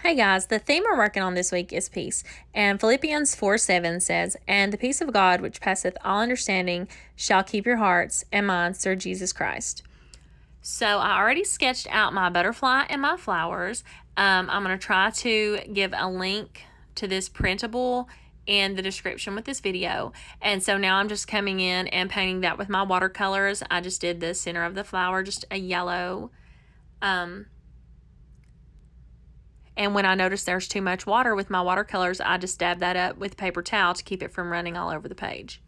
Hey guys, the theme we're working on this week is peace. And Philippians 4:7 says, "And the peace of God, which passeth all understanding, shall keep your hearts and minds through Jesus Christ." So I already sketched out my butterfly and my flowers. I'm going to try to give a link to this printable in the description with this video. And so now I'm just coming in and painting that with my watercolors. I just did the center of the flower, just a yellow. And when I notice there's too much water with my watercolors, I just dab that up with paper towel to keep it from running all over the page.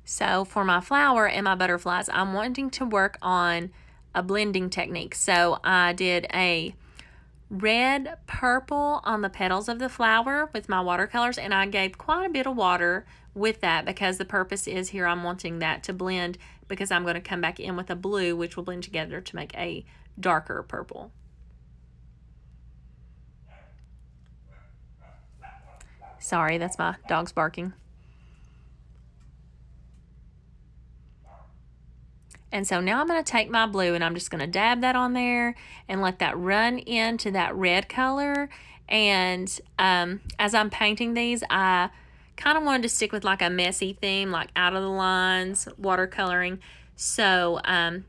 So for my flower and my butterflies, I'm wanting to work on a blending technique. So I did a red purple on the petals of the flower with my watercolors, and I gave quite a bit of water with that because the purpose is here I'm wanting that to blend, because I'm going to come back in with a blue which will blend together to make a darker purple. Sorry, that's my dog's barking. And so now I'm going to take my blue and I'm just going to dab that on there and let that run into that red color. And as I'm painting these, I kind of wanted to stick with like a messy theme, like out of the lines, watercoloring. So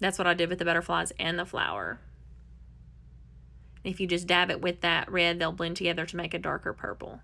that's what I did with the butterflies and the flower. If you just dab it with that red, they'll blend together to make a darker purple.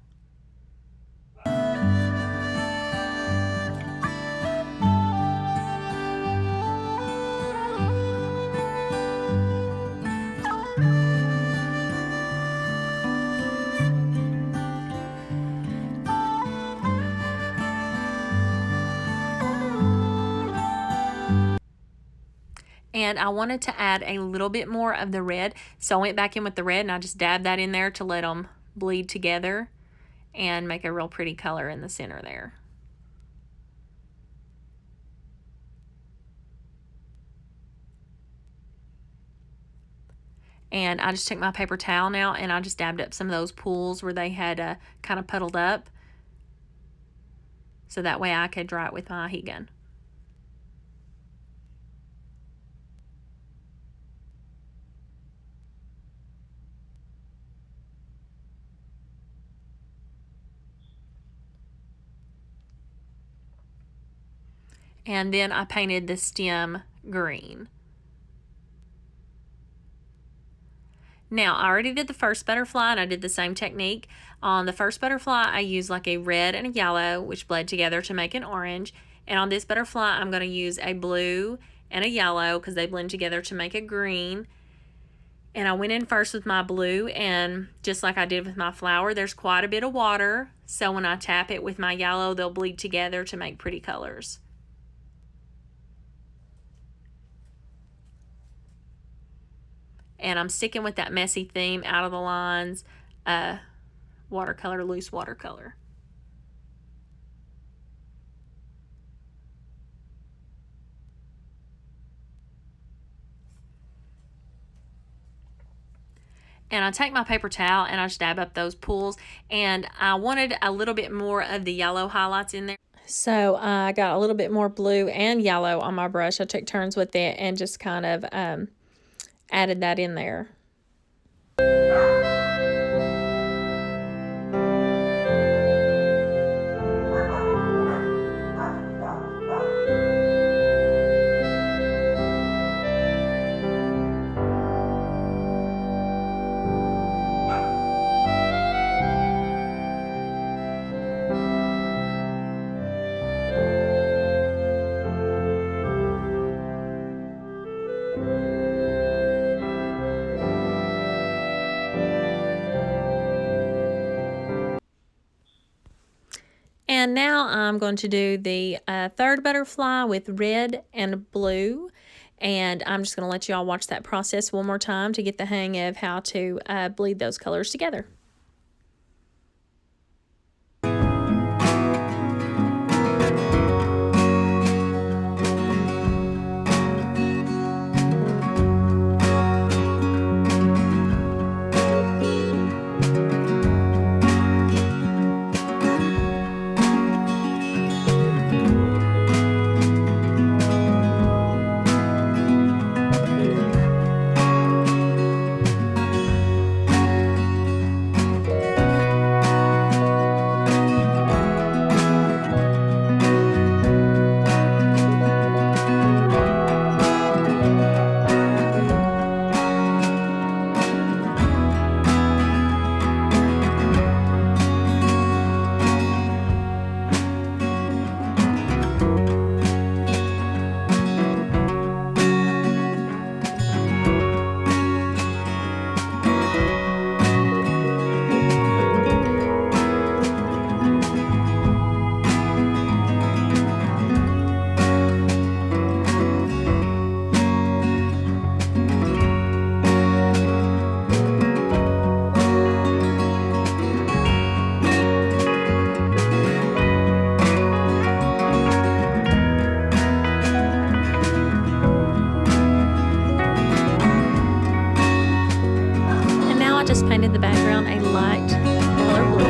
And I wanted to add a little bit more of the red, so I went back in with the red and I just dabbed that in there to let them bleed together and make a real pretty color in the center there. And I just took my paper towel now and I just dabbed up some of those pools where they had kind of puddled up, so that way I could dry it with my heat gun. And then I painted the stem green. Now, I already did the first butterfly and I did the same technique. On the first butterfly, I used like a red and a yellow, which bled together to make an orange. And on this butterfly, I'm going to use a blue and a yellow because they blend together to make a green. And I went in first with my blue, and just like I did with my flower, there's quite a bit of water. So when I tap it with my yellow, they'll bleed together to make pretty colors. And I'm sticking with that messy theme, out of the lines, watercolor, loose watercolor. And I take my paper towel and I just dab up those pools. And I wanted a little bit more of the yellow highlights in there. So I got a little bit more blue and yellow on my brush. I took turns with it and just kind of added that in there. And now I'm going to do the third butterfly with red and blue. And I'm just going to let you all watch that process one more time to get the hang of how to bleed those colors together. just painted the background a light color blue.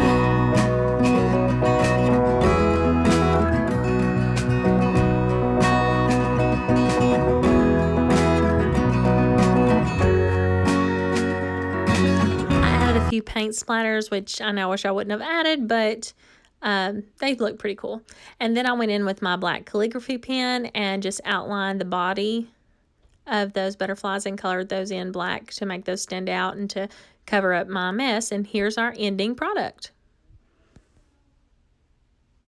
A few paint splatters, which I know I wish I wouldn't have added, but they look pretty cool. And then I went in with my black calligraphy pen and just outlined the body of those butterflies and colored those in black to make those stand out and to cover up my mess. And here's our ending product.